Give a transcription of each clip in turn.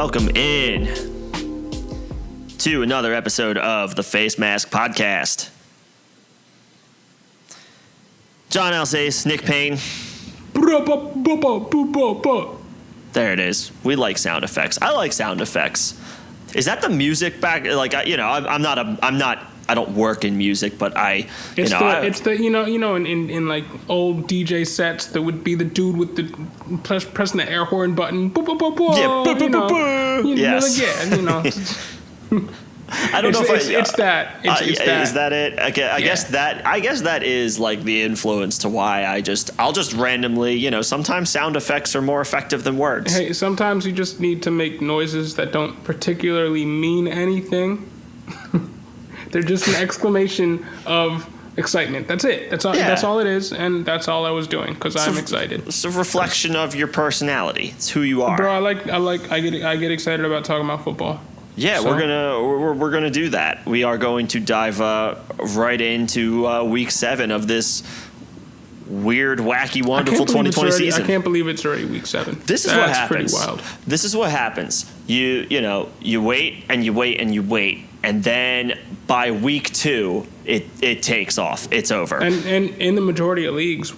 welcome in to another episode of the Facemask podcast. John Alsace, Nick Payne. There it is. We like sound effects. I like sound effects. Is that the music back? Like, I don't work in music, but in like old DJ sets, that would be the dude with the pressing the air horn button. Yes. I don't know if it's that. Is that it? Okay, I guess that is like the influence to why I'll just randomly, sometimes sound effects are more effective than words. Hey, sometimes you just need to make noises that don't particularly mean anything. They're just an exclamation of excitement. That's it. That's all. Yeah. That's all it is, and that's all I was doing because I'm excited. It's a reflection of your personality. It's who you are, bro. I get excited about talking about football. Yeah, so. we're gonna do that. We are going to dive right into week 7 of this weird, wacky, wonderful 2020 season. I can't believe it's already week 7. This is what happens. Pretty wild. This is what happens. You wait and you wait and you wait, and then by week 2, it takes off. It's over. And in the majority of leagues,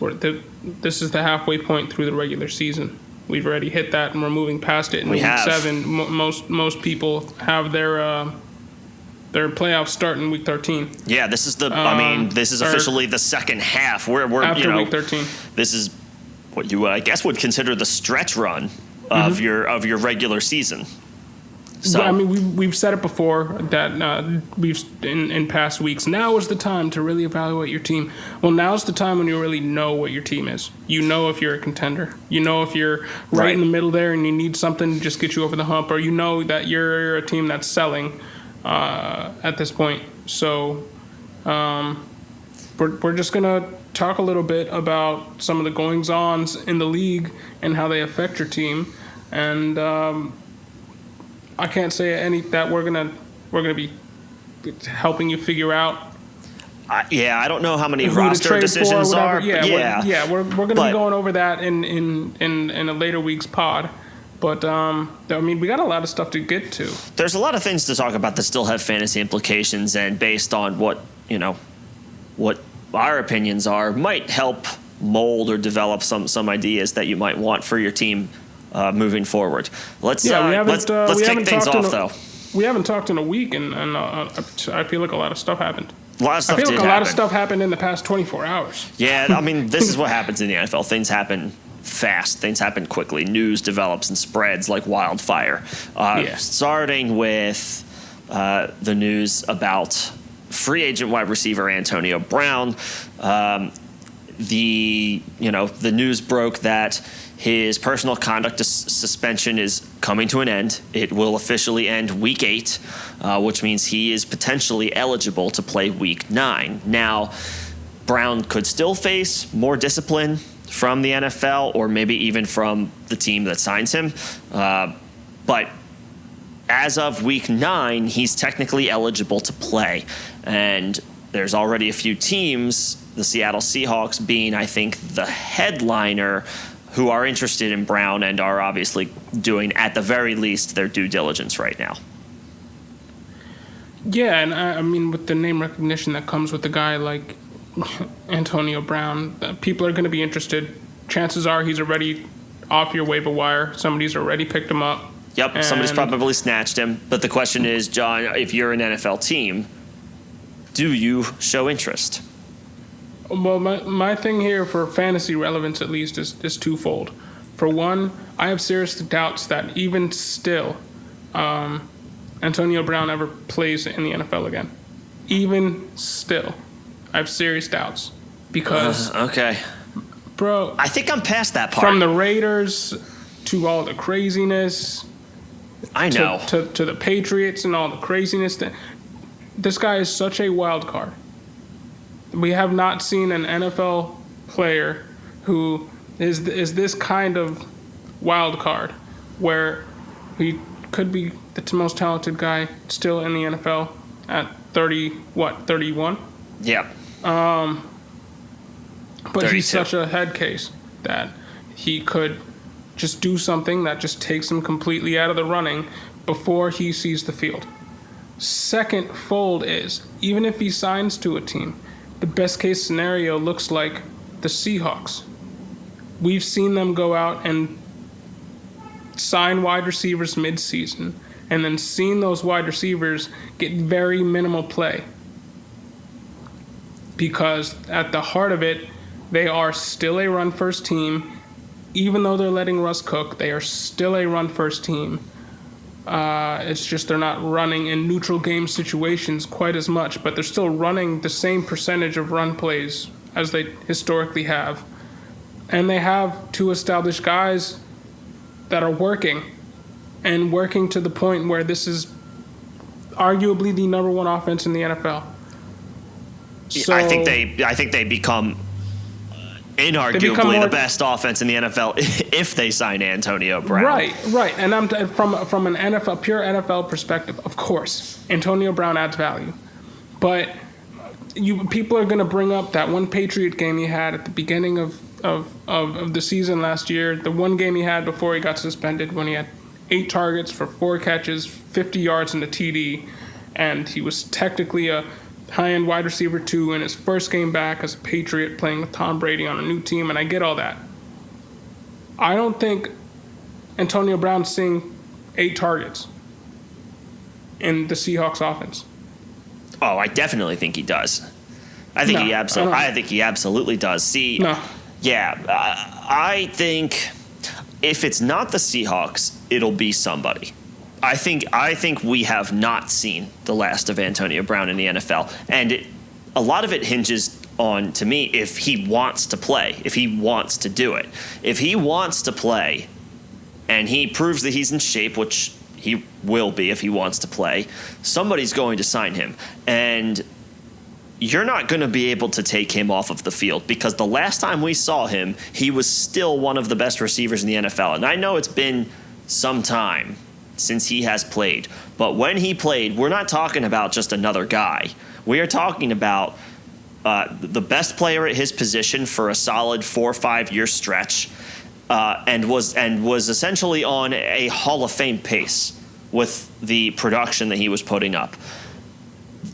this is the halfway point through the regular season. We've already hit that, and we're moving past it. In week 7, most people have their playoffs start in week 13. Yeah, this is this is officially the second half. We're after week 13. This is what you I guess would consider the stretch run of your regular season. So I mean, we've said it before that we've in past weeks. Now is the time to really evaluate your team. Well, now's the time when you really know what your team is. You know if you're a contender. You know if you're right in the middle there and you need something to just get you over the hump, or you know that you're a team that's selling at this point. So we're just gonna talk a little bit about some of the goings-ons in the league and how they affect your team, and I can't say that we're gonna be helping you figure out. I don't know how many roster decisions are. We're gonna be going over that in a later week's pod. But we got a lot of stuff to get to. There's a lot of things to talk about that still have fantasy implications, and based on what our opinions are, might help mold or develop some ideas that you might want for your team. Moving forward, let's kick things off though. We haven't talked in a week, and I feel like a lot of stuff happened. A lot of stuff happened in the past 24 hours. Yeah, I mean, this is what happens in the NFL. Things happen fast. Things happen quickly. News develops and spreads like wildfire. Starting with the news about free agent wide receiver Antonio Brown. The news broke that his personal conduct suspension is coming to an end. It will officially end week 8, which means he is potentially eligible to play week 9. Now, Brown could still face more discipline from the NFL or maybe even from the team that signs him. But as of week 9, he's technically eligible to play. And there's already a few teams, the Seattle Seahawks being, I think, the headliner, who are interested in Brown and are obviously doing, at the very least, their due diligence right now. Yeah, and I mean, with the name recognition that comes with a guy like Antonio Brown, people are going to be interested. Chances are he's already off your waiver wire. Somebody's already picked him up. Yep, somebody's probably snatched him. But the question is, John, if you're an NFL team, do you show interest? Well, my thing here for fantasy relevance, at least, is twofold. For one, I have serious doubts that even still, Antonio Brown ever plays in the NFL again. Even still, I have serious doubts because. Okay. Bro, I think I'm past that part. From the Raiders to all the craziness. I know. To the Patriots and all the craziness. This guy is such a wild card. We have not seen an NFL player who is this kind of wild card where he could be the most talented guy still in the NFL at 31? Yeah. But 32. He's such a head case that he could just do something that just takes him completely out of the running before he sees the field. Second fold is, even if he signs to a team, the best case scenario looks like the Seahawks. We've seen them go out and sign wide receivers mid-season, and then seen those wide receivers get very minimal play. Because at the heart of it, they are still a run-first team. Even though they're letting Russ cook, they are still a run-first team. It's just they're not running in neutral game situations quite as much, but they're still running the same percentage of run plays as they historically have. And they have two established guys that are working, and working to the point where this is arguably the number one offense in the NFL. So I think they become inarguably the best offense in the NFL if they sign Antonio Brown. Right. And I'm from an NFL, pure NFL perspective, of course, Antonio Brown adds value. But people are going to bring up that one Patriot game he had at the beginning of the season last year, the one game he had before he got suspended, when he had 8 targets for 4 catches, 50 yards and a TD, and he was technically a high-end wide receiver 2 in his first game back as a Patriot playing with Tom Brady on a new team, and I get all that. I don't think Antonio Brown's seeing 8 targets in the Seahawks offense. Oh, I definitely think he does. I think he absolutely does. I think if it's not the Seahawks, it'll be somebody. I think we have not seen the last of Antonio Brown in the NFL, and a lot of it hinges on, to me, if he wants to play, if he wants to do it. If he wants to play, and he proves that he's in shape, which he will be if he wants to play, somebody's going to sign him, and you're not going to be able to take him off of the field, because the last time we saw him, he was still one of the best receivers in the NFL, and I know it's been some time since he has played. But when he played, we're not talking about just another guy. We are talking about the best player at his position for a solid 4 or 5 year stretch, and was essentially on a Hall of Fame pace with the production that he was putting up.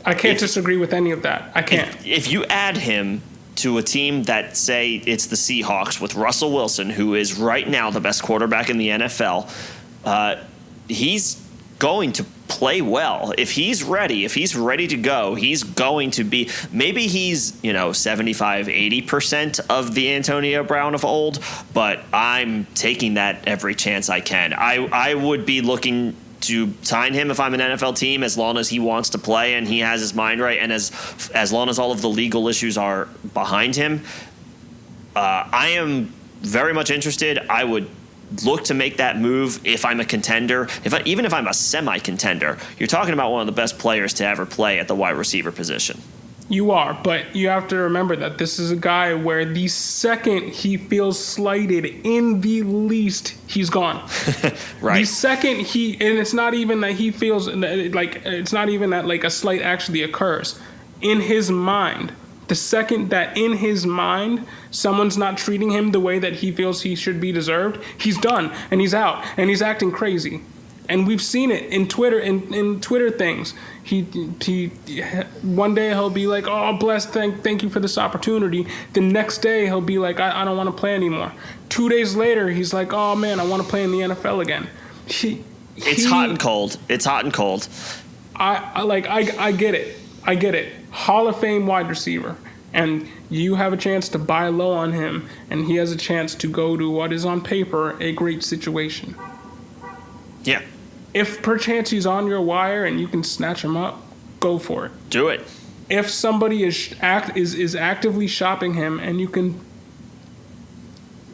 I can't disagree with any of that. I can't. If you add him to a team that, say, it's the Seahawks with Russell Wilson, who is right now the best quarterback in the NFL, he's going to play well. If he's ready to go, he's going to be, maybe he's, 75, 80% of the Antonio Brown of old, but I'm taking that every chance I can. I would be looking to sign him if I'm an NFL team, as long as he wants to play and he has his mind right, and as long as all of the legal issues are behind him. I am very much interested. I would look to make that move if I'm a contender. Even if I'm a semi-contender, you're talking about one of the best players to ever play at the wide receiver position. You are, but you have to remember that this is a guy where the second he feels slighted in the least, he's gone. Right. The second and it's not even that he feels like, it's not even that like a slight actually occurs. In his mind, the second that in his mind someone's not treating him the way that he feels he should be deserved, he's done and he's out and he's acting crazy. And we've seen it in Twitter, in Twitter things. He one day he'll be like, "Oh, blessed, thank you for this opportunity." The next day he'll be like, "I don't want to play anymore." 2 days later he's like, "Oh man, I want to play in the NFL again." It's hot and cold. It's hot and cold. I get it. I get it. Hall of Fame wide receiver, and you have a chance to buy low on him, and he has a chance to go to what is on paper a great situation. Yeah. If perchance he's on your wire and you can snatch him up, go for it. Do it. If somebody is actively shopping him and you can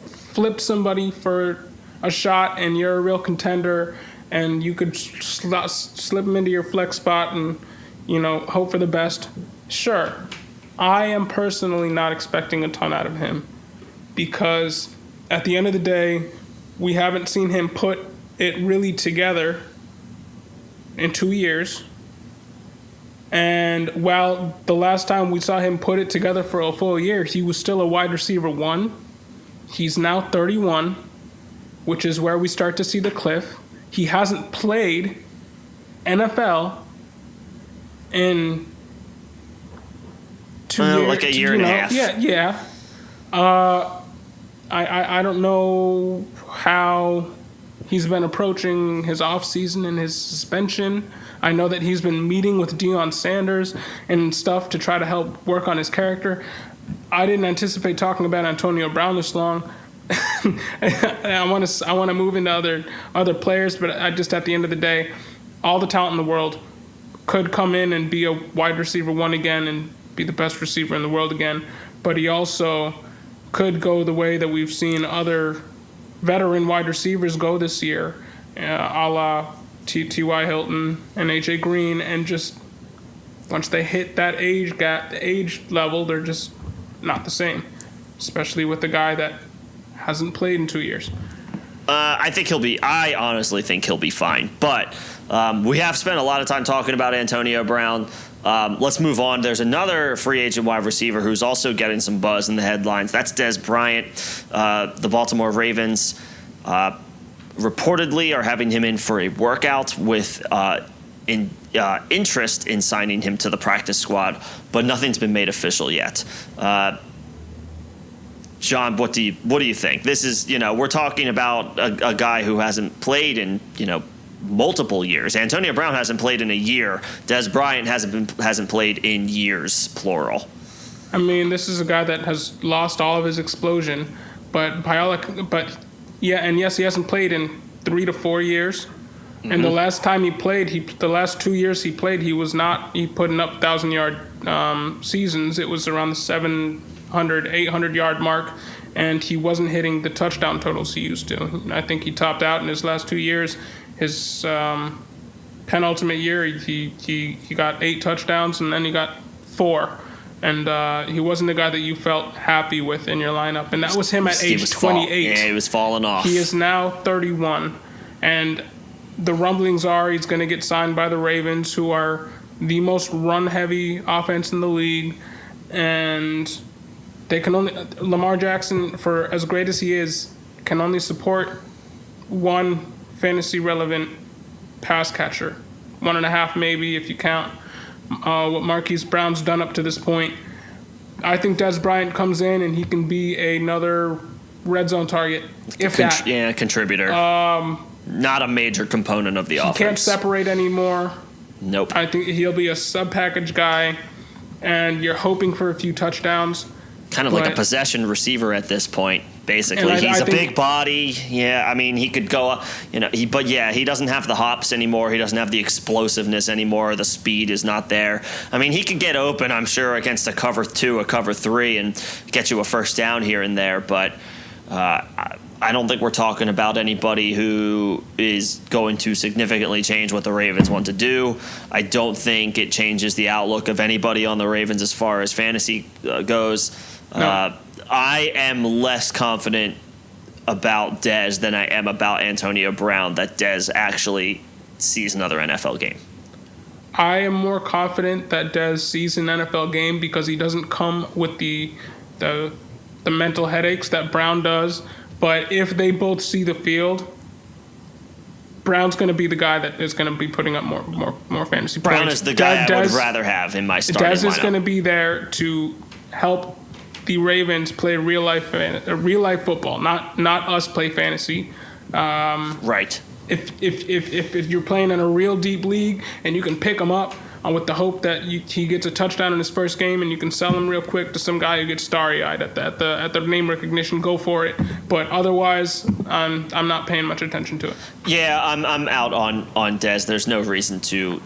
flip somebody for a shot and you're a real contender and you could slip him into your flex spot and, hope for the best, sure. I am personally not expecting a ton out of him, because at the end of the day, we haven't seen him put it really together in 2 years. And while the last time we saw him put it together for a full year, he was still a wide receiver 1. He's now 31. which is where we start to see the cliff. He hasn't played NFL in 2 years. Like a year and a half. Yeah. I don't know how he's been approaching his offseason and his suspension. I know that he's been meeting with Deion Sanders and stuff to try to help work on his character. I didn't anticipate talking about Antonio Brown this long. I want to move into other players, but I just, at the end of the day, all the talent in the world could come in and be a wide receiver one again and be the best receiver in the world again. But he also could go the way that we've seen other veteran wide receivers go this year, a la T.Y. Hilton and A.J. Green, and just once they hit that age gap, the age level, they're just not the same, especially with the guy that hasn't played in 2 years. I honestly think he'll be fine. But we have spent a lot of time talking about Antonio Brown. Let's move on. There's another free agent wide receiver who's also getting some buzz in the headlines. That's Dez Bryant. The Baltimore Ravens reportedly are having him in for a workout with interest in signing him to the practice squad, but nothing's been made official yet. John, what do you think? This is, we're talking about a guy who hasn't played in, multiple years. Antonio Brown hasn't played in a year. Dez Bryant hasn't played in years, plural. I mean, this is a guy that has lost all of his explosion, yes, he hasn't played in 3 to 4 years. Mm-hmm. And the last time he played, the last 2 years he played, he putting up 1,000-yard seasons. It was around the 700, 800-yard mark, and he wasn't hitting the touchdown totals he used to. I think he topped out in his last 2 years. His penultimate year, he got 8 touchdowns, and then he got 4. And he wasn't the guy that you felt happy with in your lineup. And that was him at age 28. He was falling off. He is now 31. And the rumblings are he's going to get signed by the Ravens, who are the most run-heavy offense in the league. And they can only – Lamar Jackson, for as great as he is, can only support one fantasy-relevant pass catcher. 1.5 maybe if you count what Marquise Brown's done up to this point. I think Dez Bryant comes in and he can be another red zone target, if that. Yeah, contributor. Not a major component of the offense. He can't separate anymore. Nope. I think he'll be a sub-package guy, and you're hoping for a few touchdowns. Kind of like a possession receiver at this point, basically. He's a big body. Yeah, I mean, he could go, he doesn't have the hops anymore. He doesn't have the explosiveness anymore. The speed is not there. I mean, he could get open, I'm sure, against a cover 2, a cover 3, and get you a first down here and there. But I don't think we're talking about anybody who is going to significantly change what the Ravens want to do. I don't think it changes the outlook of anybody on the Ravens as far as fantasy goes. No. I am less confident about Dez than I am about Antonio Brown that Dez actually sees another NFL game. I am more confident that Dez sees an NFL game because he doesn't come with the mental headaches that Brown does. But if they both see the field, Brown's going to be the guy that is going to be putting up more fantasy points. Brown is the guy I would rather have in my starting lineup. Dez is going to be there to help the Ravens play real life football, not us play fantasy. Right. If you're playing in a real deep league and you can pick him up with the hope that he gets a touchdown in his first game and you can sell him real quick to some guy who gets starry-eyed at the name recognition, go for it. But otherwise, I'm not paying much attention to it. Yeah, I'm out on Dez. There's no reason to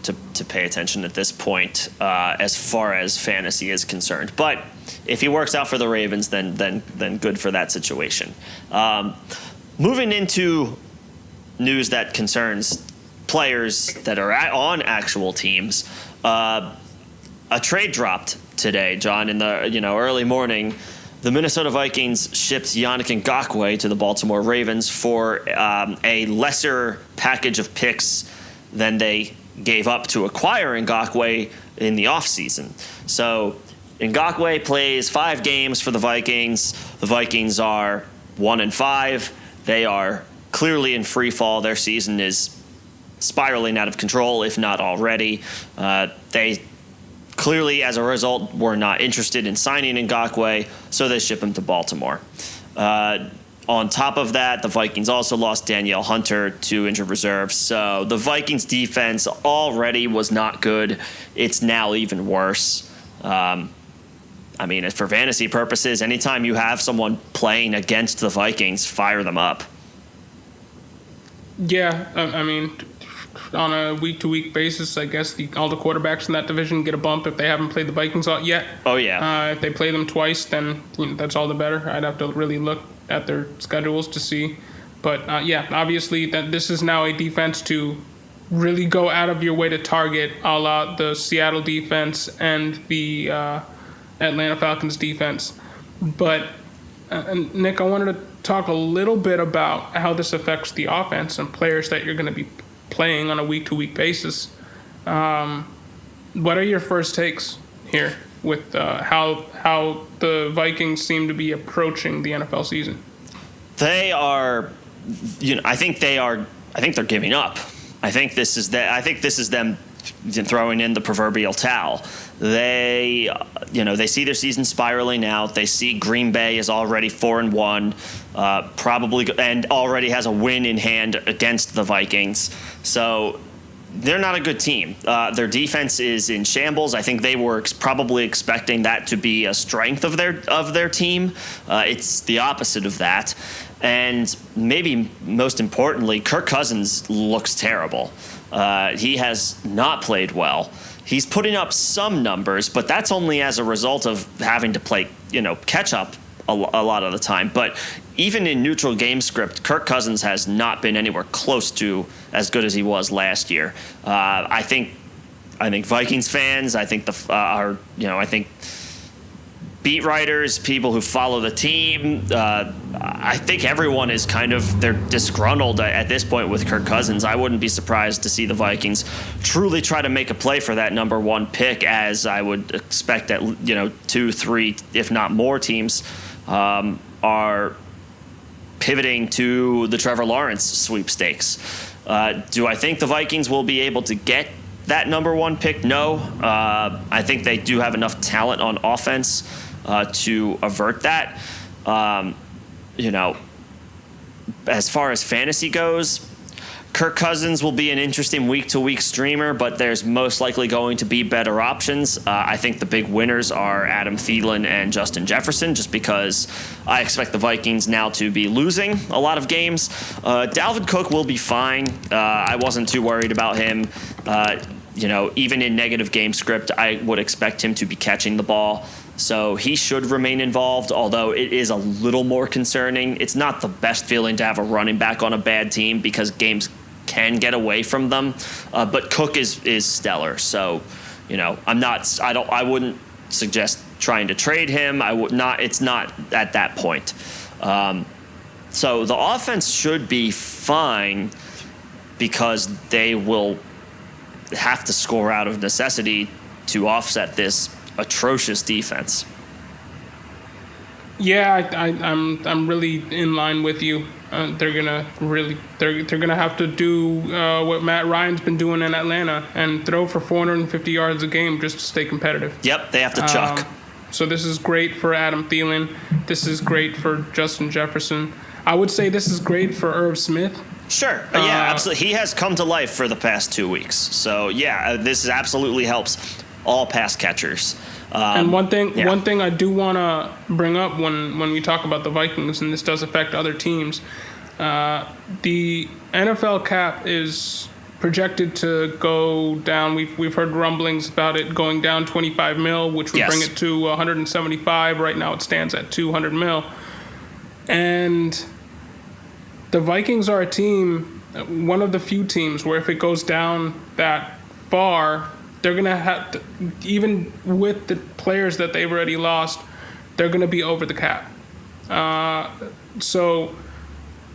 pay attention at this point as far as fantasy is concerned. But if he works out for the Ravens, then good for that situation. Moving into news that concerns players that are on actual teams, a trade dropped today, John, in the early morning. The Minnesota Vikings shipped Yannick Ngakoue to the Baltimore Ravens for a lesser package of picks than they gave up to acquire Ngakoue in the offseason. So Ngakoue plays 5 games for the Vikings. The Vikings are 1-5. They are clearly in free fall. Their season is spiraling out of control, if not already. They clearly, as a result, were not interested in signing Ngakoue, so they ship him to Baltimore. On top of that, the Vikings also lost Danielle Hunter to injured reserve. So the Vikings defense already was not good. It's now even worse. I mean, for fantasy purposes, anytime you have someone playing against the Vikings, fire them up. Yeah, I mean, on a week-to-week basis, I guess all the quarterbacks in that division get a bump if they haven't played the Vikings yet. Oh, yeah. If they play them twice, then that's all the better. I'd have to really look at their schedules to see. But, obviously that this is now a defense to really go out of your way to target, a la the Seattle defense and the Atlanta Falcons defense. But, Nick, I wanted to talk a little bit about how this affects the offense and players that you're going to be playing on a week-to-week basis. What are your first takes here with how the Vikings seem to be approaching the NFL season? They are, I think they're giving up. I think this is them throwing in the proverbial towel. They see their season spiraling out. They see Green Bay is already 4-1, probably, and already has a win in hand against the Vikings. So they're not a good team. Their defense is in shambles. I think they were probably expecting that to be a strength of their team. It's the opposite of that. And maybe most importantly, Kirk Cousins looks terrible. He has not played well. He's putting up some numbers, but that's only as a result of having to play, catch up a lot of the time. But even in neutral game script, Kirk Cousins has not been anywhere close to as good as he was last year. I think Vikings fans, I think I think beat writers, people who follow the team, I think everyone is they're disgruntled at this point with Kirk Cousins. I wouldn't be surprised to see the Vikings truly try to make a play for that number one pick, as I would expect that 2, 3, if not more teams are pivoting to the Trevor Lawrence sweepstakes. Do I think the Vikings will be able to get that number one pick? No. I think they do have enough talent on offense to avert that. As far as fantasy goes, Kirk Cousins will be an interesting week-to-week streamer, but there's most likely going to be better options. I think the big winners are Adam Thielen and Justin Jefferson, just because I expect the Vikings now to be losing a lot of games. Dalvin Cook will be fine. I wasn't too worried about him. Even in negative game script, I would expect him to be catching the ball. So he should remain involved, although it is a little more concerning. It's not the best feeling to have a running back on a bad team because games can get away from them. But Cook is stellar. So, I wouldn't suggest trying to trade him. I would not. It's not at that point. So the offense should be fine because they will have to score out of necessity to offset this atrocious defense. Yeah, I'm really in line with you. They're gonna have to do what Matt Ryan's been doing in Atlanta and throw for 450 yards a game just to stay competitive. Yep, they have to chuck. So this is great for Adam Thielen. This is great for Justin Jefferson. I would say this is great for Irv Smith. Sure. Yeah, absolutely. He has come to life for the past 2 weeks. So yeah, this absolutely helps all pass catchers. And one thing I do want to bring up when we talk about the Vikings, and this does affect other teams, the NFL cap is projected to go down. We've heard rumblings about it going down 25 mil, which would bring it to 175. Right now it stands at 200 mil. And the Vikings are a team, one of the few teams where if it goes down that far, they're going to have to, even with the players that they've already lost, they're going to be over the cap. So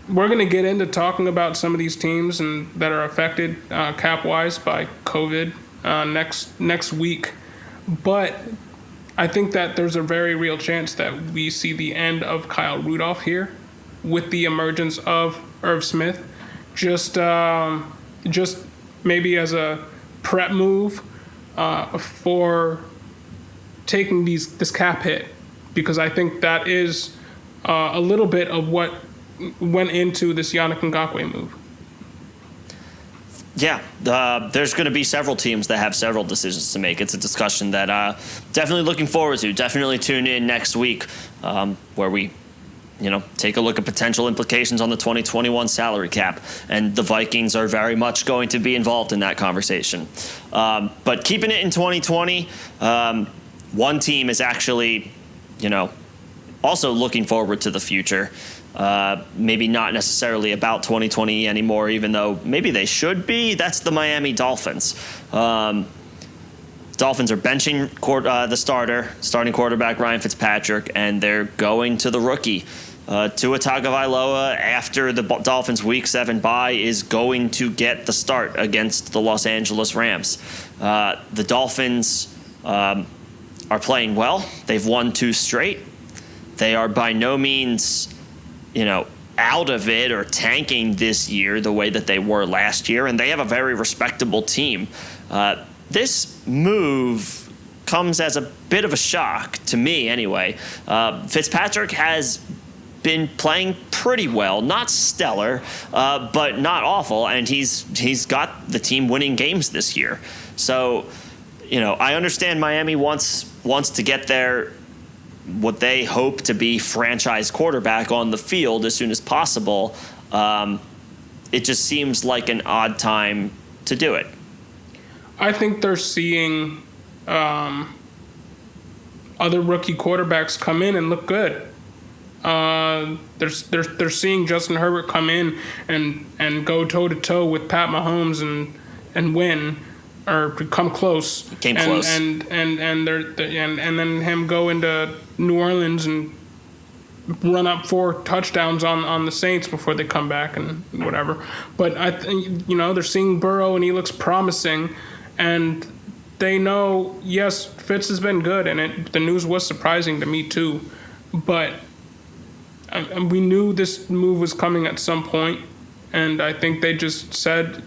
we're going to get into talking about some of these teams and that are affected cap-wise by COVID next week. But I think that there's a very real chance that we see the end of Kyle Rudolph here with the emergence of Irv Smith, just maybe as a prep move for taking this cap hit, because I think that is a little bit of what went into this Yannick Ngakoue move. Yeah, there's going to be several teams that have several decisions to make. It's a discussion that definitely looking forward to. Definitely tune in next week where we, take a look at potential implications on the 2021 salary cap. And the Vikings are very much going to be involved in that conversation. But keeping it in 2020, one team is actually, also looking forward to the future. Maybe not necessarily about 2020 anymore, even though maybe they should be. That's the Miami Dolphins. Dolphins are benching the starting quarterback Ryan Fitzpatrick, and they're going to the rookie. Tua Tagovailoa, after the Dolphins' Week 7 bye, is going to get the start against the Los Angeles Rams. The Dolphins are playing well. They've won 2 straight. They are by no means out of it or tanking this year the way that they were last year, and they have a very respectable team. This move comes as a bit of a shock to me anyway. Fitzpatrick has been playing pretty well, not stellar, but not awful, and he's got the team winning games this year. So, I understand Miami wants to get their what they hope to be franchise quarterback on the field as soon as possible. It just seems like an odd time to do it. I think they're seeing other rookie quarterbacks come in and look good. They're seeing Justin Herbert come in and go toe to toe with Pat Mahomes and win, or come close. Came close. And then him go into New Orleans and run up 4 touchdowns on the Saints before they come back and whatever. But I think they're seeing Burrow and he looks promising, and they know, yes, Fitz has been good, and the news was surprising to me too, but we knew this move was coming at some point, and I think they just said,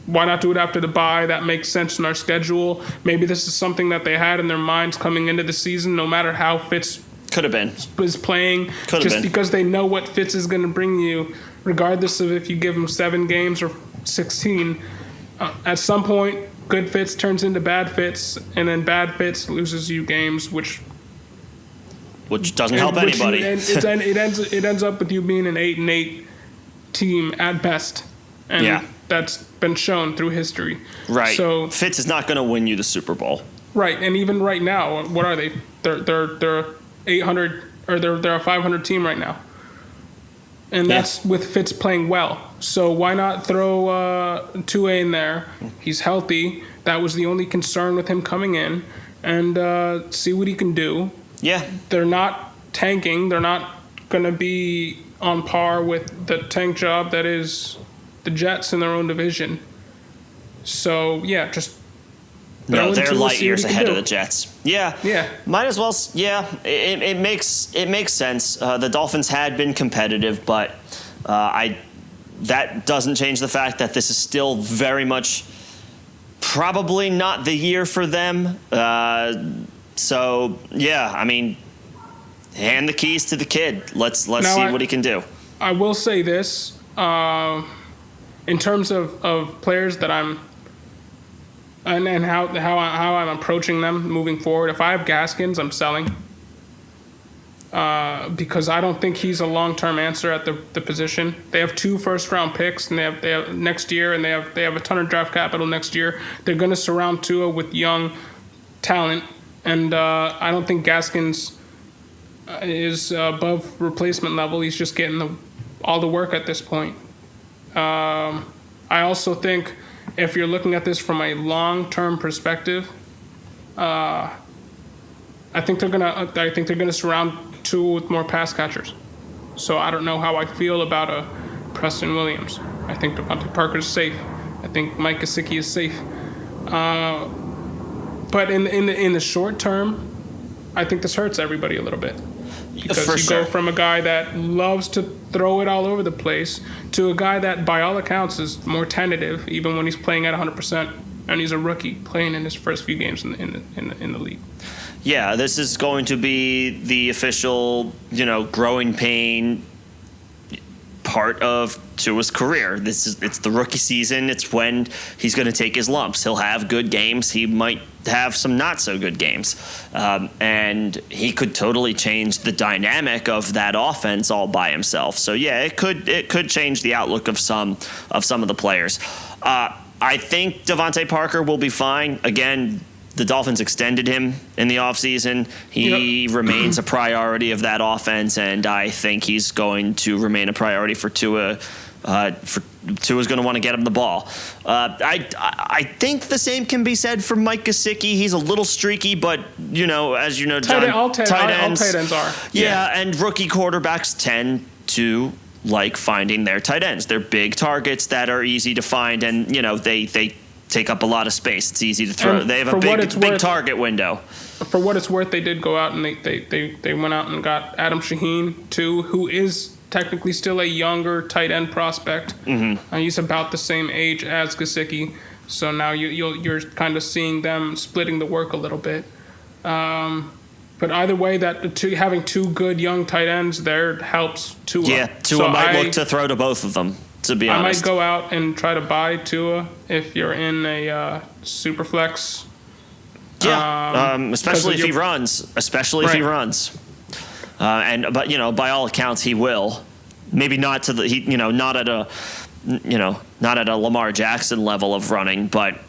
why not do it after the bye? That makes sense in our schedule. Maybe this is something that they had in their minds coming into the season, no matter how Fitz could have been is playing. Could have been. Because they know what Fitz is going to bring you, regardless of if you give him 7 games or 16. At some point, good Fitz turns into bad Fitz, and then bad Fitz loses you games, which doesn't help anybody. It ends up with you being an 8-8 team at best, and that's been shown through history. Right. So Fitz is not going to win you the Super Bowl. Right, and even right now, what are they? They're 800, or they're a 500 team right now, and that's with Fitz playing well. So why not throw Tua in there? He's healthy. That was the only concern with him coming in, and see what he can do. Yeah. They're not tanking. They're not going to be on par with the tank job that is the Jets in their own division. So, yeah, just... No, they're light years ahead of the Jets. Yeah. Yeah. Might as well... Yeah, it makes sense. The Dolphins had been competitive, but that doesn't change the fact that this is still very much probably not the year for them. So, yeah, I mean, hand the keys to the kid. Let's see what he can do. I will say this. In terms of players that I'm and how I'm approaching them moving forward, if I have Gaskins, I'm selling. Because I don't think he's a long-term answer at the position. They have 2 first-round picks, and they have next year, and they have a ton of draft capital next year. They're going to surround Tua with young talent. And I don't think Gaskins is above replacement level. He's just getting all the work at this point. I also think if you're looking at this from a long-term perspective, I think they're gonna surround Tua with more pass catchers. So I don't know how I feel about a Preston Williams. I think Devontae Parker is safe. I think Mike Gesicki is safe. But in the short term, I think this hurts everybody a little bit. Because For you sure. go from a guy that loves to throw it all over the place to a guy that, by all accounts, is more tentative, even when he's playing at 100%, and he's a rookie playing in his first few games in the league. Yeah, this is going to be the official, growing pain part of Tua's career. It's the rookie season. It's when he's going to take his lumps. He'll have good games. He might have some not so good games, and he could totally change the dynamic of that offense all by himself. So yeah, it could change the outlook of some of the players. I think Devontae Parker will be fine. Again, the Dolphins extended him in the offseason. He remains a priority of that offense, and I think he's going to remain a priority for Tua. Tua's going to want to get him the ball. I think the same can be said for Mike Gesicki. He's a little streaky, but as you know, John, all tight ends are. Yeah, and rookie quarterbacks tend to like finding their tight ends. They're big targets that are easy to find, and they take up a lot of space. It's easy to throw. And they have a big target window. For what it's worth, they did go out and they went out and got Adam Shaheen too, who is technically still a younger tight end prospect. Mm-hmm. He's about the same age as Gesicki, so now you're kind of seeing them splitting the work a little bit. But either way, having two good young tight ends there helps Tua. Yeah, Tua might look to throw to both of them. To be honest, I might go out and try to buy Tua if you're in a super flex. Yeah, especially if he runs. Especially if he runs. But by all accounts, he will. Maybe not to the not at a Lamar Jackson level of running, but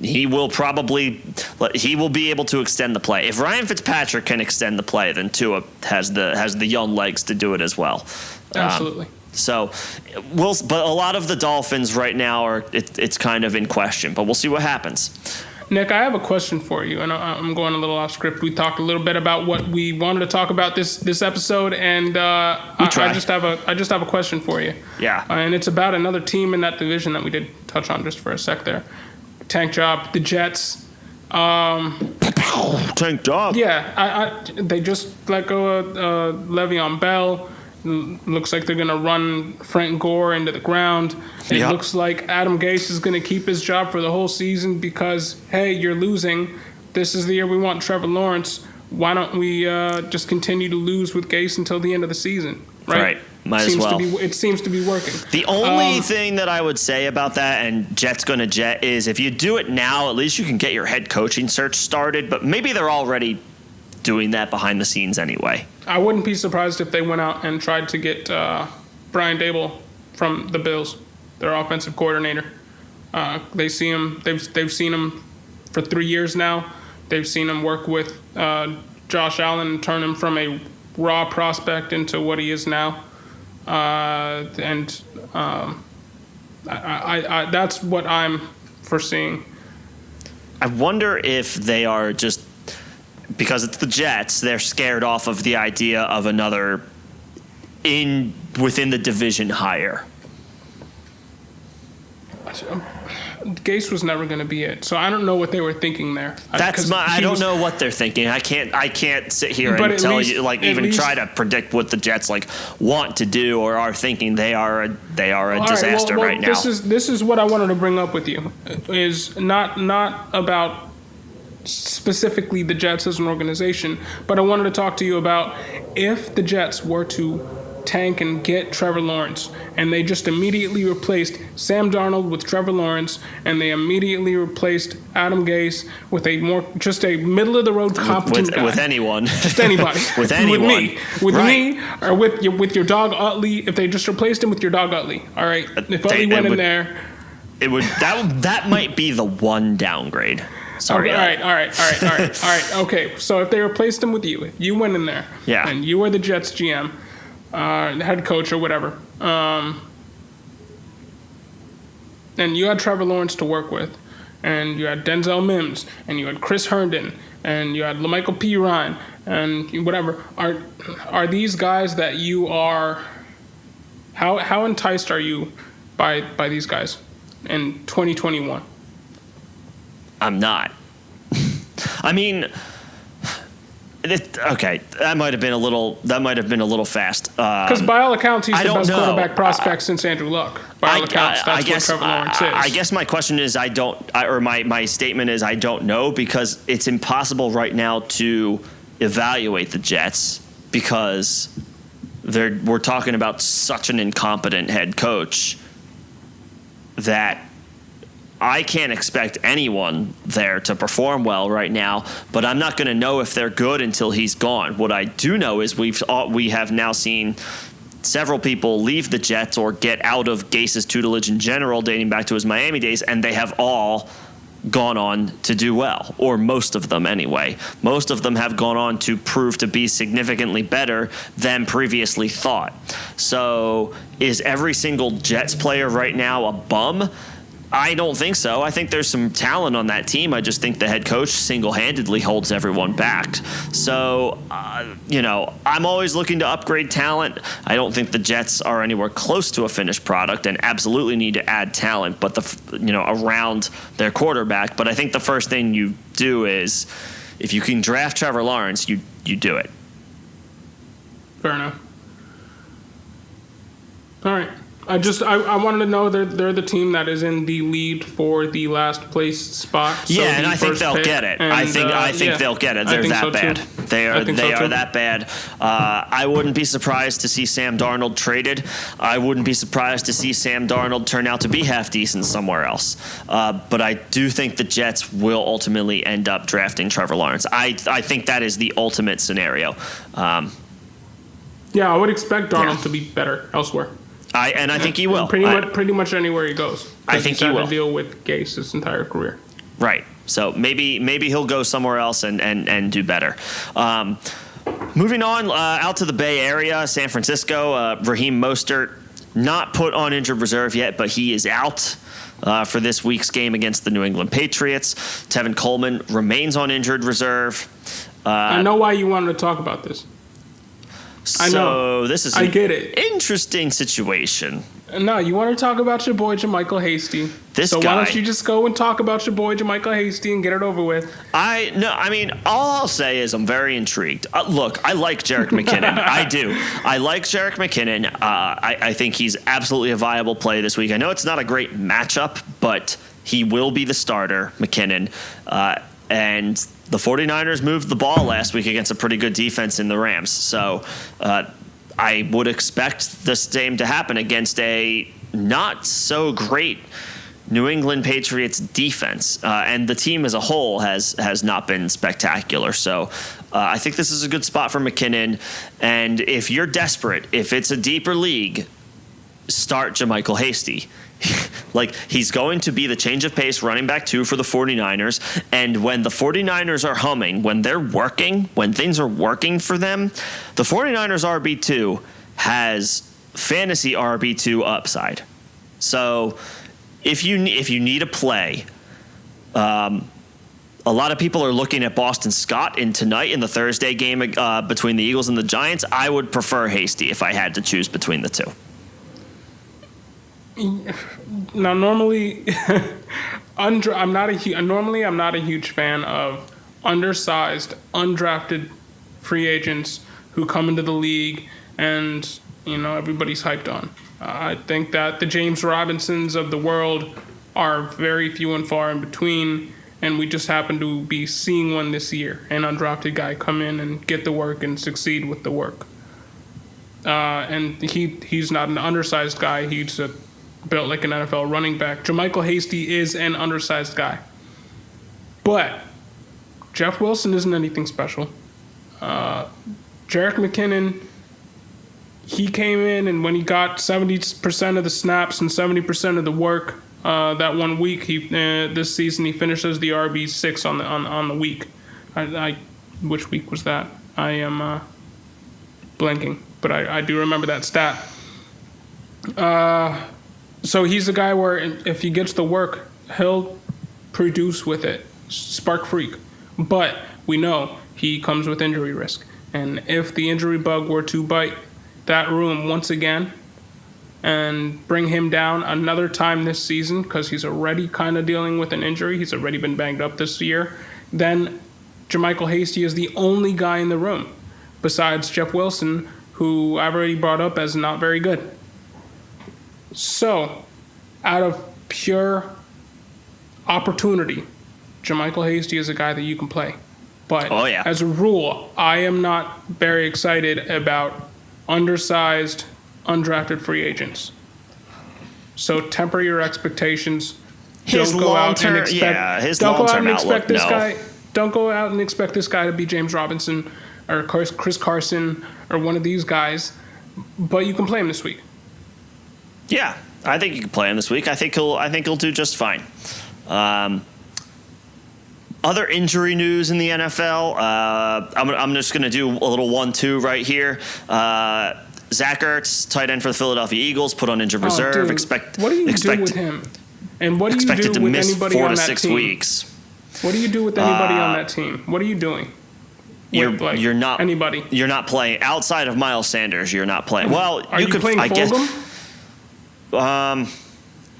he will be able to extend the play. If Ryan Fitzpatrick can extend the play, then Tua has the young legs to do it as well. Absolutely. But a lot of the Dolphins right now it's kind of in question, but we'll see what happens. Nick, I have a question for you, and I'm going a little off script. We talked a little bit about what we wanted to talk about this episode, and I just have a question for you. Yeah. And it's about another team in that division that we did touch on just for a sec there. Tank job, the Jets. Tank job. Yeah, they just let go of Le'Veon Bell. Looks like they're going to run Frank Gore into the ground. It looks like Adam Gase is going to keep his job for the whole season because, hey, you're losing. This is the year we want Trevor Lawrence. Why don't we just continue to lose with Gase until the end of the season? Right. Might as well. It seems to be working. The only thing that I would say about that, and Jet's going to Jet, is if you do it now, at least you can get your head coaching search started. But maybe they're already doing that behind the scenes anyway. I wouldn't be surprised if they went out and tried to get Brian Daboll from the Bills, their offensive coordinator. They see him. They've seen him for 3 years now. They've seen him work with Josh Allen and turn him from a raw prospect into what he is now. That's what I'm foreseeing. I wonder if they are just, because it's the Jets, they're scared off of the idea of another within the division hire. Gase was never going to be it, so I don't know what they were thinking there. I don't know what they're thinking. I can't sit here and tell you, try to predict what the Jets want to do or are thinking. They are a disaster right now. This is what I wanted to bring up with you, is not about specifically the Jets as an organization, but I wanted to talk to you about if the Jets were to tank and get Trevor Lawrence, and they just immediately replaced Sam Darnold with Trevor Lawrence, and they immediately replaced Adam Gase with a middle of the road competent guy. With anyone, just anybody, with anyone, with me, or with your dog Utley. If they just replaced him with your dog Utley, all right. If Utley went in there, it would that might be the one downgrade. Sorry. Okay, all right. Okay, so if they replaced him with you, if you went in there, and you were the Jets GM, head coach or whatever, and you had Trevor Lawrence to work with, and you had Denzel Mims, and you had Chris Herndon, and you had LaMichael P. Ryan, and whatever, are these guys that you are, how enticed are you by these guys in 2021? I'm not. I mean, Okay, that might have been a little fast. Because by all accounts, he's the best quarterback prospect since Andrew Luck. By all accounts, that's what Trevor Lawrence is. I guess my question is my statement is I don't know, because it's impossible right now to evaluate the Jets because we're talking about such an incompetent head coach that I can't expect anyone there to perform well right now, but I'm not going to know if they're good until he's gone. What I do know is we have now seen several people leave the Jets or get out of Gase's tutelage in general, dating back to his Miami days, and they have all gone on to do well, or most of them anyway. Most of them have gone on to prove to be significantly better than previously thought. So is every single Jets player right now a bum? I don't think so. I think there's some talent on that team. I just think the head coach single-handedly holds everyone back. So, I'm always looking to upgrade talent. I don't think the Jets are anywhere close to a finished product and absolutely need to add talent, but around their quarterback. But I think the first thing you do is, if you can draft Trevor Lawrence, you do it. Fair enough. All right. I wanted to know they're the team that is in the lead for the last place spot. So yeah, and I think they'll get it. I think they'll get it. They're that bad. They are that bad. I wouldn't be surprised to see Sam Darnold traded. I wouldn't be surprised to see Sam Darnold turn out to be half decent somewhere else. But I do think the Jets will ultimately end up drafting Trevor Lawrence. I think that is the ultimate scenario. I would expect Darnold to be better elsewhere. I think he will. Pretty much anywhere he goes. I think he will. He's had to deal with Gase his entire career. Right. So maybe he'll go somewhere else and do better. Moving on out to the Bay Area, San Francisco, Raheem Mostert, not put on injured reserve yet, but he is out for this week's game against the New England Patriots. Tevin Coleman remains on injured reserve. I know why you wanted to talk about this. So this is I get it. Interesting situation. No, you want to talk about your boy JaMychal Hasty. Why don't you just go and talk about your boy JaMychal Hasty and get it over with? All I'll say is I'm very intrigued. Look, I like Jerick McKinnon. I do. I like Jerick McKinnon. I think he's absolutely a viable play this week. I know it's not a great matchup, but he will be the starter, McKinnon. And the 49ers moved the ball last week against a pretty good defense in the Rams. So I would expect the same to happen against a not so great New England Patriots defense. And the team as a whole has not been spectacular. So I think this is a good spot for McKinnon. And if you're desperate, if it's a deeper league, start JaMychal Hasty. He's going to be the change of pace running back 2 for the 49ers. And when the 49ers are humming, when they're working, when things are working for them, the 49ers RB2 has fantasy RB2 upside. So if you need a play, a lot of people are looking at Boston Scott tonight in the Thursday game between the Eagles and the Giants. I would prefer Hasty if I had to choose between the two. Now, normally, I'm not a huge fan of undersized, undrafted free agents who come into the league and everybody's hyped on. I think that the James Robinsons of the world are very few and far in between, and we just happen to be seeing one this year, an undrafted guy come in and get the work and succeed with the work. And he's not an undersized guy. He's built like an NFL running back. JaMychal Hasty is an undersized guy. But Jeff Wilson isn't anything special. Jerick McKinnon, he came in, and when he got 70% of the snaps and 70% of the work that 1 week, this season he finished as the RB6 on the week. Which week was that? I am blanking, but I do remember that stat. So he's a guy where if he gets the work, he'll produce with it. Spark freak. But we know he comes with injury risk. And if the injury bug were to bite that room once again and bring him down another time this season, because he's already kind of dealing with an injury, he's already been banged up this year, then JaMychal Hasty is the only guy in the room besides Jeff Wilson, who I've already brought up as not very good. So, out of pure opportunity, JaMychal Hasty is a guy that you can play. But as a rule, I am not very excited about undersized, undrafted free agents. So temper your expectations. His long-term outlook, no. Don't go out and expect this guy to be James Robinson or Chris Carson or one of these guys, but you can play him this week. Yeah, I think you can play him this week. I think he'll do just fine. Other injury news in the NFL. I'm just going to do a little 1-2 right here. Zach Ertz, tight end for the Philadelphia Eagles, put on injured reserve. What do you do with him? And what do you do with anybody on that team? 4 to 6 weeks. What do you do with anybody on that team? What are you doing? You're not anybody. You're not playing outside of Miles Sanders. You're not playing. Well, are you playing Fulgham?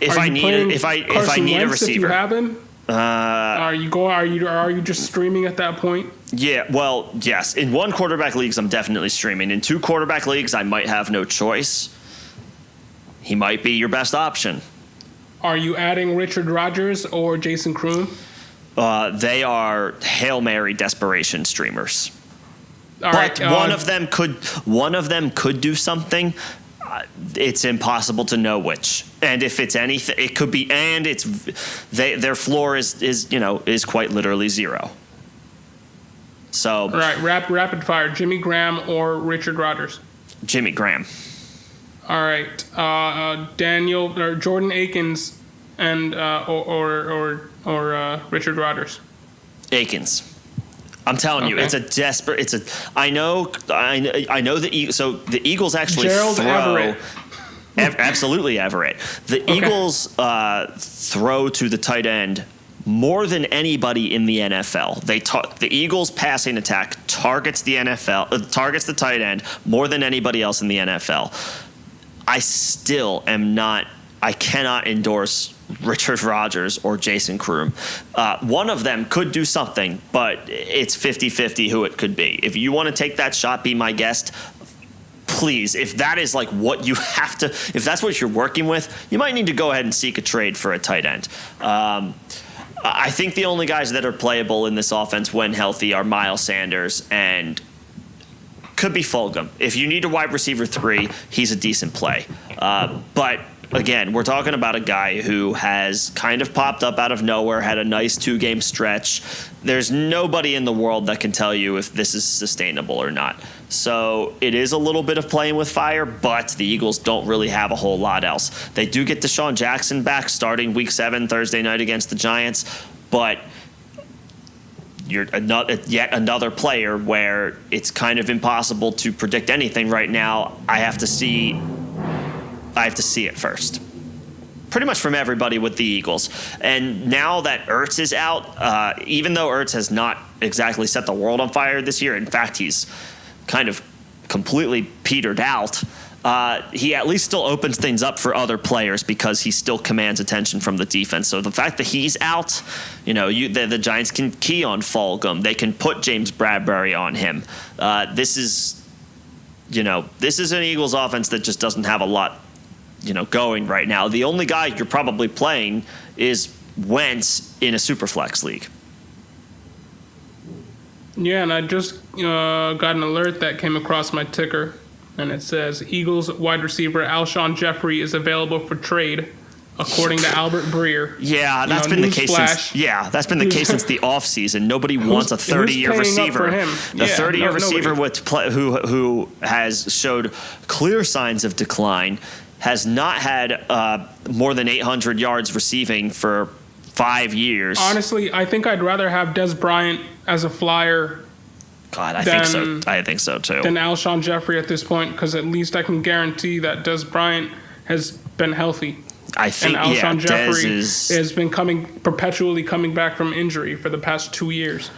If I need a receiver, if you have him. Are you just streaming at that point? Yeah, well, yes. In 1 quarterback leagues, I'm definitely streaming. In 2 quarterback leagues, I might have no choice. He might be your best option. Are you adding Richard Rodgers or Jason Kroon? They are Hail Mary desperation streamers. But one of them could do something. It's impossible to know which. And if it's anything, it could be. And their floor is quite literally 0. So all right, rapid fire: Jimmy Graham or Richard Rodgers? Jimmy Graham. All right, Daniel or Jordan Akins and or Richard Rodgers. Akins. I'm telling you, it's a desperate. I know that. So the Eagles actually Gerald throw. Everett. Absolutely, Everett. The Eagles throw to the tight end more than anybody in the NFL. The Eagles' passing attack targets the tight end more than anybody else in the NFL. I cannot endorse Richard Rodgers or Jason Kroon. One of them could do something, but it's 50-50 who it could be. If you want to take that shot, be my guest. Please, if that is like what you have to, if that's what you're working with, you might need to go ahead and seek a trade for a tight end. I think the only guys that are playable in this offense when healthy are Miles Sanders and could be Fulgham. If you need a wide receiver 3, he's a decent play. But again, we're talking about a guy who has kind of popped up out of nowhere, had a nice 2-game stretch. There's nobody in the world that can tell you if this is sustainable or not. So it is a little bit of playing with fire, but the Eagles don't really have a whole lot else. They do get Deshaun Jackson back starting Week 7 Thursday night against the Giants, but you're yet another player where it's kind of impossible to predict anything right now. I have to see it first. Pretty much from everybody with the Eagles. And now that Ertz is out, even though Ertz has not exactly set the world on fire this year, in fact, he's kind of completely petered out, he at least still opens things up for other players because he still commands attention from the defense. So the fact that he's out, the Giants can key on Fulgham. They can put James Bradbury on him. This is an Eagles offense that just doesn't have a lot going right now. The only guy you're probably playing is Wentz in a Superflex league. Yeah, and I just got an alert that came across my ticker, and it says Eagles wide receiver Alshon Jeffrey is available for trade, according to Albert Breer. Yeah, that's been the case since the offseason. Nobody wants a 30-year receiver. A 30-year receiver who has showed clear signs of decline, has not had more than 800 yards receiving for 5 years. Honestly, I think I'd rather have Dez Bryant as a flyer. God, I think so. I think so too. Than Alshon Jeffrey at this point, because at least I can guarantee that Dez Bryant has been healthy. I think, and Alshon Jeffrey has been perpetually coming back from injury for the past 3 years.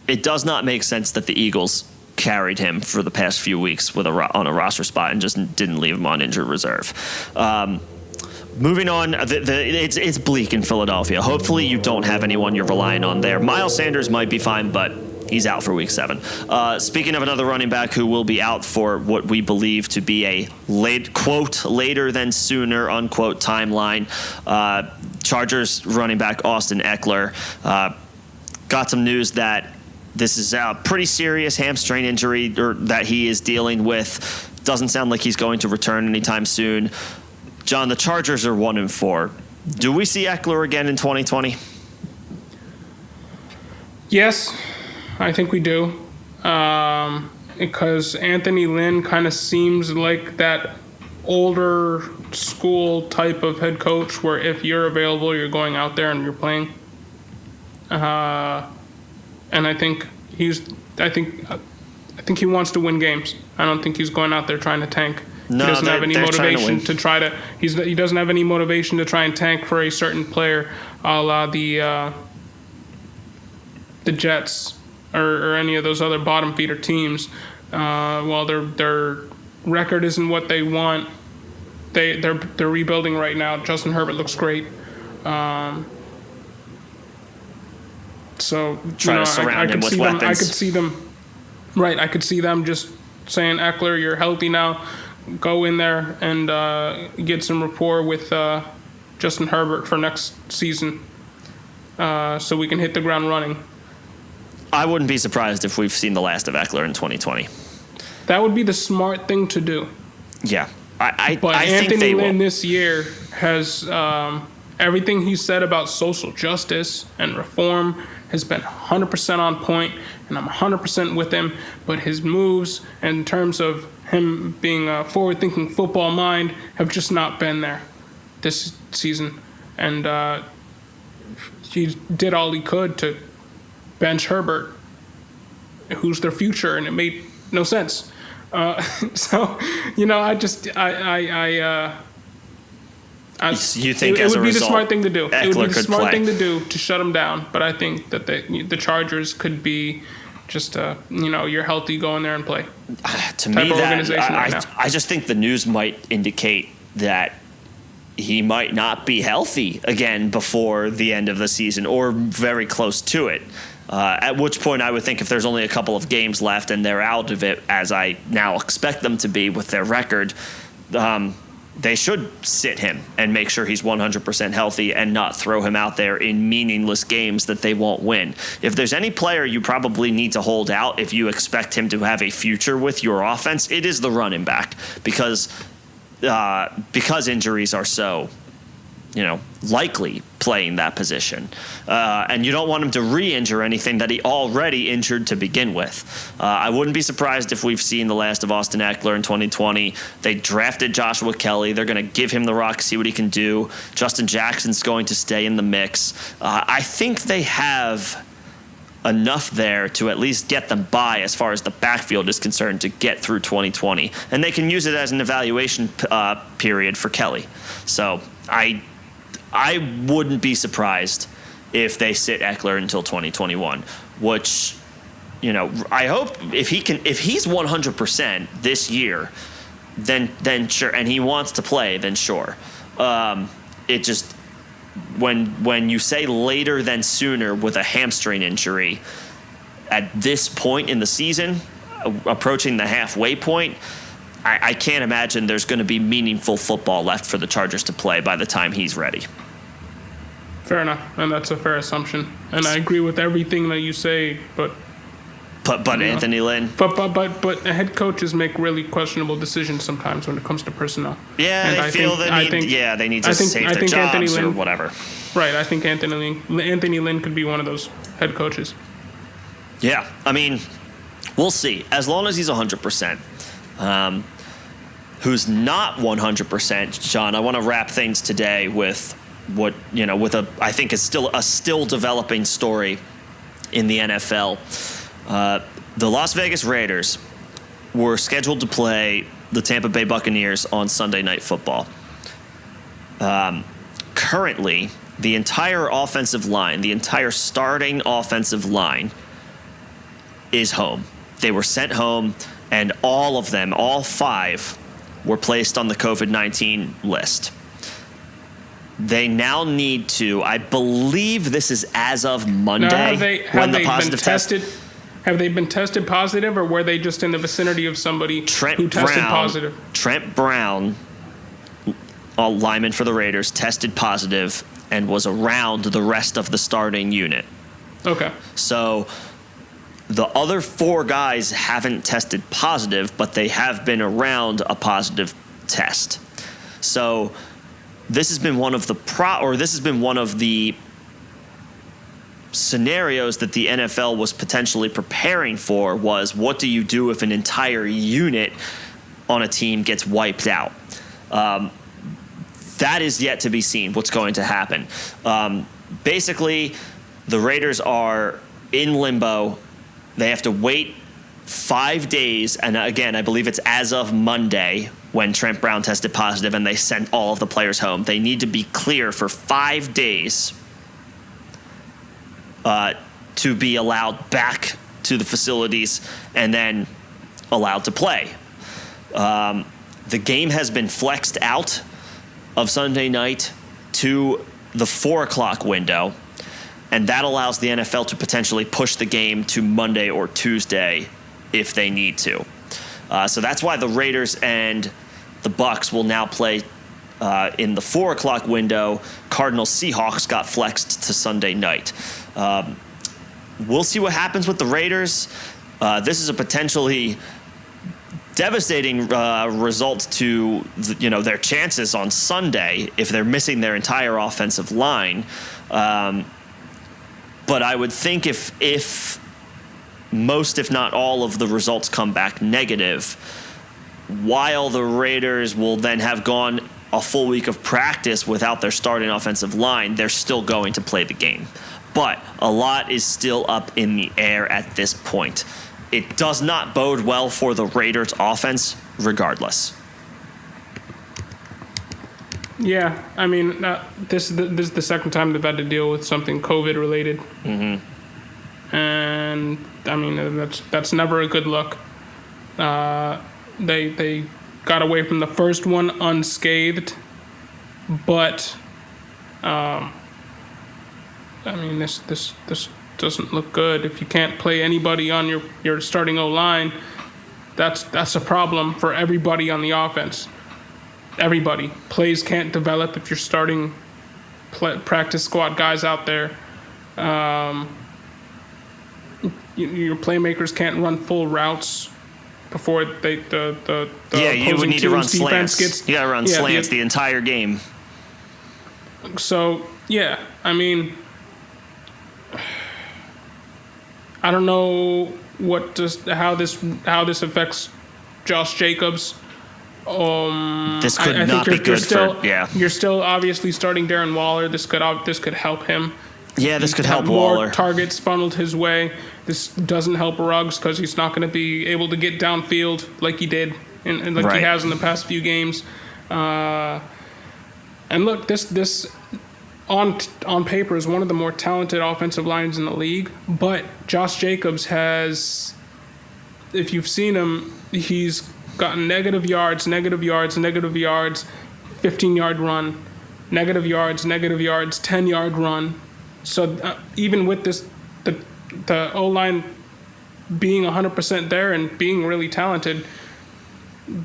It does not make sense that the Eagles carried him for the past few weeks on a roster spot and just didn't leave him on injured reserve. Moving on, it's bleak in Philadelphia. Hopefully you don't have anyone you're relying on there. Miles Sanders might be fine, but he's out for week 7. Speaking of another running back who will be out for what we believe to be a quote, later than sooner, unquote, timeline, Chargers running back Austin Eckler got some news that this is a pretty serious hamstring injury that he is dealing with. Doesn't sound like he's going to return anytime soon. John, the Chargers are 1-4. Do we see Eckler again in 2020? Yes, I think we do. Because Anthony Lynn kind of seems like that older school type of head coach where if you're available, you're going out there and you're playing. And I think he wants to win games. I don't think he's going out there trying to tank. No, he doesn't have any motivation to try to. He doesn't have any motivation to try and tank for a certain player, a la the Jets or any of those other bottom feeder teams. While their record isn't what they want, they're rebuilding right now. Justin Herbert looks great. So try to surround him with weapons. I could see them. Right, I could see them just saying, Eckler, you're healthy now. Go in there and get some rapport with Justin Herbert for next season so we can hit the ground running. I wouldn't be surprised if we've seen the last of Eckler in 2020. That would be the smart thing to do. Yeah. I think Anthony Lynn this year has everything he said about social justice and reform has been 100% on point, and I'm 100% with him. But his moves, in terms of him being a forward-thinking football mind, have just not been there this season. And he did all he could to bench Herbert, who's their future, and it made no sense. So, you think it would be the smart thing to do. Eckler it would be the smart play. thing to do to shut him down. But I think that the Chargers could be just you're healthy, go in there and play. To me, I just think the news might indicate that he might not be healthy again before the end of the season or very close to it. At which point I would think if there's only a couple of games left and they're out of it, as I now expect them to be with their record, they should sit him and make sure he's 100% healthy and not throw him out there in meaningless games that they won't win. If there's any player you probably need to hold out if you expect him to have a future with your offense, it is the running back because injuries are so likely playing that position. And you don't want him to re-injure anything that he already injured to begin with. I wouldn't be surprised if we've seen the last of Austin Eckler in 2020. They drafted Joshua Kelly. They're going to give him the rock, see what he can do. Justin Jackson's going to stay in the mix. I think they have enough there to at least get them by as far as the backfield is concerned to get through 2020. And they can use it as an evaluation period for Kelly. So I wouldn't be surprised if they sit Eckler until 2021, which, I hope if he's 100% this year, then sure, and he wants to play, then sure. It just, when you say later than sooner with a hamstring injury at this point in the season, approaching the halfway point, I can't imagine there's going to be meaningful football left for the Chargers to play by the time he's ready. Fair enough, and that's a fair assumption. And I agree with everything that you say, but Anthony Lynn. But head coaches make really questionable decisions sometimes when it comes to personnel. Yeah, and they need to save their jobs or whatever. Right, I think Anthony Lynn could be one of those head coaches. Yeah, I mean, we'll see. As long as he's 100%. Who's not 100%, John, I want to wrap things today with what, I think is still a developing story in the NFL. The Las Vegas Raiders were scheduled to play the Tampa Bay Buccaneers on Sunday Night Football. Currently, the entire offensive line, the entire starting offensive line is home. They were sent home, and all 5, were placed on the COVID-19 list. They now need to, I believe this is as of Monday, now, when the positive test. Have they been tested positive, or were they just in the vicinity of somebody who tested positive? Trent Brown, a lineman for the Raiders, tested positive and was around the rest of the starting unit. Okay. So the other 4 guys haven't tested positive, but they have been around a positive test. So this has been one of the scenarios that the NFL was potentially preparing for. Was, what do you do if an entire unit on a team gets wiped out? That is yet to be seen what's going to happen. Basically, the Raiders are in limbo. They have to wait 5 days, and again, I believe it's as of Monday when Trent Brown tested positive and they sent all of the players home. They need to be clear for 5 days to be allowed back to the facilities and then allowed to play. The game has been flexed out of Sunday night to the 4 o'clock window, and that allows the NFL to potentially push the game to Monday or Tuesday if they need to. So that's why the Raiders and the Bucs will now play in the 4 o'clock window. Cardinals Seahawks got flexed to Sunday night. We'll see what happens with the Raiders. This is a potentially devastating result to their chances on Sunday if they're missing their entire offensive line. But I would think if most, if not all, of the results come back negative, while the Raiders will then have gone a full week of practice without their starting offensive line, they're still going to play the game. But a lot is still up in the air at this point. It does not bode well for the Raiders' offense, regardless. Yeah, I mean, this is the second time they've had to deal with something COVID-related. Mm-hmm. And, I mean, that's never a good look. They got away from the first one unscathed, but, I mean, this doesn't look good. If you can't play anybody on your starting O-line, that's a problem for everybody on the offense. Everybody. Plays can't develop if you're starting practice squad guys out there. Your playmakers can't run full routes before the you would need to run slants. You got to run slants the entire game. So yeah, I mean, I don't know how this affects Josh Jacobs. This could not be good for. You're still obviously starting Darren Waller. This could help him. Yeah, this could help more Waller. Targets funneled his way. This doesn't help Ruggs because he's not going to be able to get downfield like he did and like he has in the past few games. And look, this on paper is one of the more talented offensive lines in the league. But Josh Jacobs has, if you've seen him, he's gotten negative yards, 15-yard run, negative yards, 10-yard run. So even with this, the O-line being 100% there and being really talented,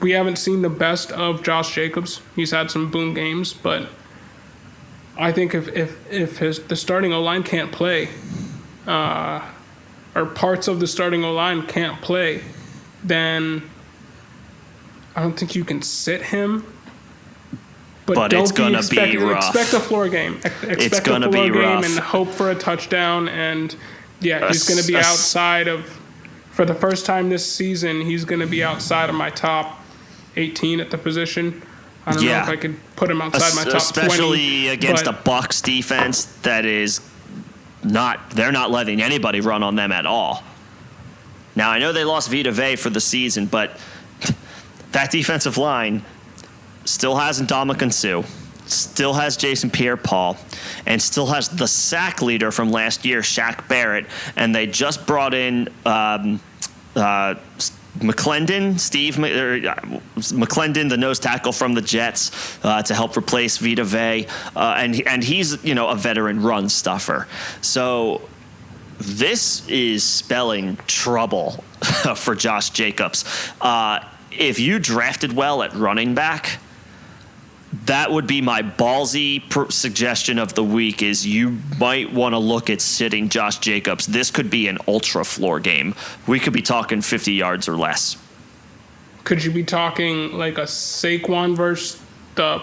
we haven't seen the best of Josh Jacobs. He's had some boom games, but I think if the starting O-line can't play, or parts of the starting O-line can't play, then I don't think you can sit him. But don't it's going to be rough. Expect a floor game. It's going to be rough. And hope for a touchdown. And, yeah, he's going to be outside of, for the first time this season, he's going to be outside of my top 18 at the position. I don't know if I could put him outside my top 20. Especially against a Bucs defense that is they're not letting anybody run on them at all. Now, I know they lost Vita Vea for the season, but that defensive line still has Ndamukong Suh, still has Jason Pierre-Paul, and still has the sack leader from last year, Shaq Barrett, and they just brought in McClendon, the nose tackle from the Jets, to help replace Vita Vea, and he's a veteran run stuffer. So this is spelling trouble for Josh Jacobs. If you drafted well at running back, that would be my ballsy suggestion of the week, is you might want to look at sitting Josh Jacobs. This could be an ultra floor game. We could be talking 50 yards or less. Could you be talking like a Saquon versus the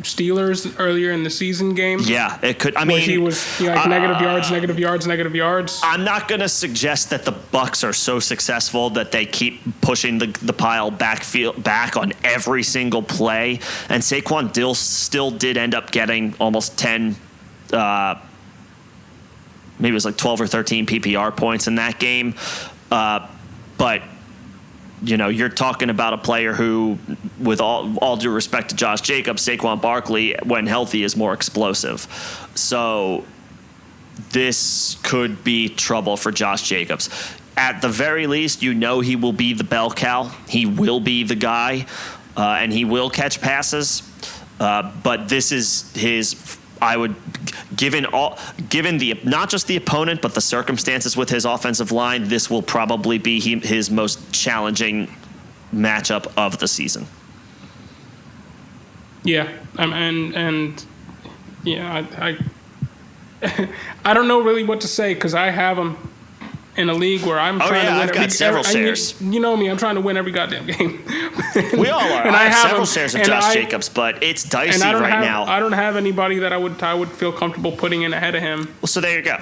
Steelers earlier in the season game? Yeah, it could. I where mean, he was negative yards. I'm not going to suggest that the Bucs are so successful that they keep pushing the pile back on every single play. And Saquon still did end up getting almost 10, maybe it was like 12 or 13 PPR points in that game. But you're talking about a player who, with all due respect to Josh Jacobs, Saquon Barkley, when healthy, is more explosive. So this could be trouble for Josh Jacobs. At the very least, he will be the bell cow. He will be the guy, and he will catch passes. But this is his. I would, given the not just the opponent but the circumstances with his offensive line, this will probably be his most challenging matchup of the season. Yeah, and yeah, I don't know really what to say, because I have him in a league where I'm trying to win. I've got several shares. You know me, I'm trying to win every goddamn game. We all are. And I have several shares of Josh Jacobs, but it's dicey now. I don't have anybody that I would feel comfortable putting in ahead of him. Well, so there you go.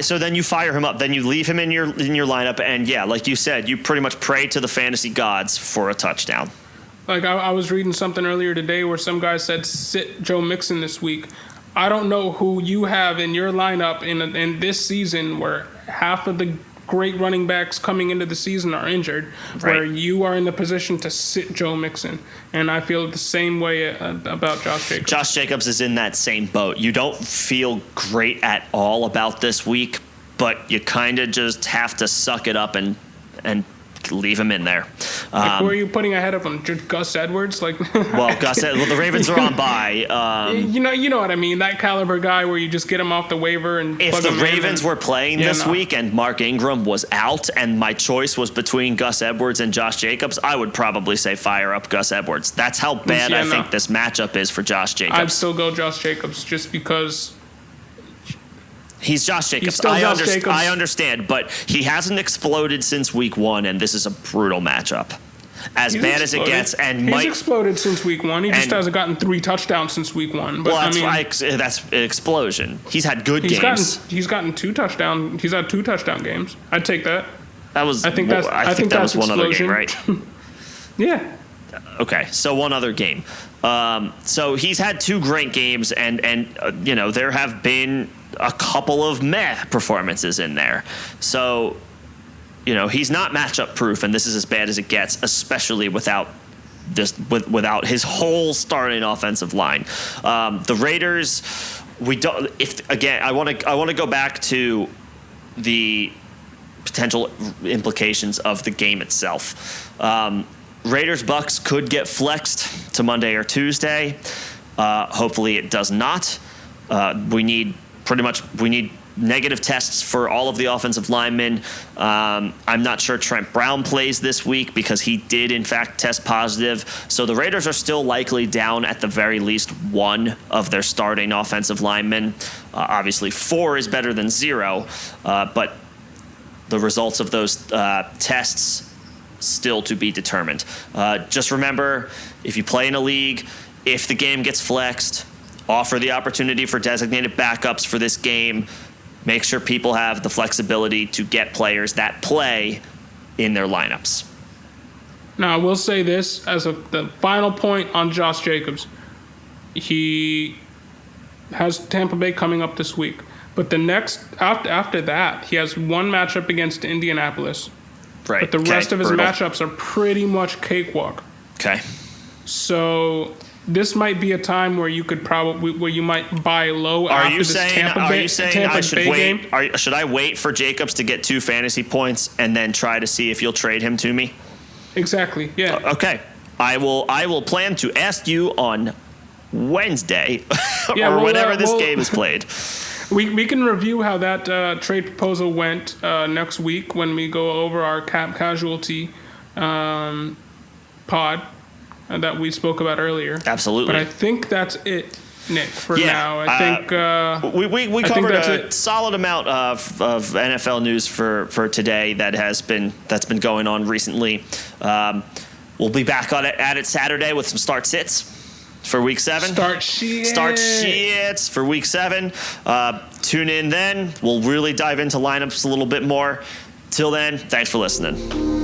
So then you fire him up. Then you leave him in your lineup, and yeah, like you said, you pretty much pray to the fantasy gods for a touchdown. Like I was reading something earlier today where some guy said sit Joe Mixon this week. I don't know who you have in your lineup in this season where half of the great running backs coming into the season are injured, where you are in the position to sit Joe Mixon. And I feel the same way about Josh Jacobs. Josh Jacobs is in that same boat. You don't feel great at all about this week, but you kind of just have to suck it up and leave him in there. Who are you putting ahead of him? Just Gus Edwards? The Ravens are on bye. You know what I mean. That caliber guy where you just get him off the waiver and if plug the him Ravens were playing this week and Mark Ingram was out and my choice was between Gus Edwards and Josh Jacobs, I would probably say fire up Gus Edwards. That's how bad I think this matchup is for Josh Jacobs. I'd still go Josh Jacobs just because. He's Josh Jacobs. I understand, but he hasn't exploded since week 1, and this is a brutal matchup. He's bad as it gets, and he's exploded since week 1. He just hasn't gotten 3 touchdowns since week 1. But that's an explosion. He's had good games. He's gotten 2 touchdowns. He's had 2 touchdown games. I'd take that. I think that was one other game, right? Yeah. Okay, so one other game. So he's had 2 great games, and there have been a couple of meh performances in there. So, he's not matchup proof, and this is as bad as it gets, especially without his whole starting offensive line. The Raiders, I want to go back to the potential implications of the game itself. Raiders Bucs could get flexed to Monday or Tuesday. Hopefully it does not. We need negative tests for all of the offensive linemen. I'm not sure Trent Brown plays this week because he did in fact test positive. So the Raiders are still likely down at the very least 1 of their starting offensive linemen. Obviously 4 is better than 0, but the results of those tests still to be determined. Just remember, if you play in a league, if the game gets flexed, offer the opportunity for designated backups for this game. Make sure people have the flexibility to get players that play in their lineups. Now, I will say this as the final point on Josh Jacobs. He has Tampa Bay coming up this week. But the next, after that, he has 1 matchup against Indianapolis. Right. But the rest of his matchups are pretty much cakewalk. Okay. So this might be a time where you might buy low after this Tampa Bay game. Should I wait for Jacobs to get 2 fantasy points and then try to see if you'll trade him to me? Exactly. Yeah. Okay. I will plan to ask you on Wednesday Yeah, or we'll, whenever this we'll- game is played. We can review how that trade proposal went next week when we go over our cap casualty pod that we spoke about earlier. Absolutely. But I think that's it, Nick, for Yeah, now. I think we I think covered that's a it. solid amount of NFL news for today that's been going on recently. We'll be back at it Saturday with some start sits for week 7. Start shits for week 7. Tune in then. We'll really dive into lineups a little bit more. Till then, thanks for listening.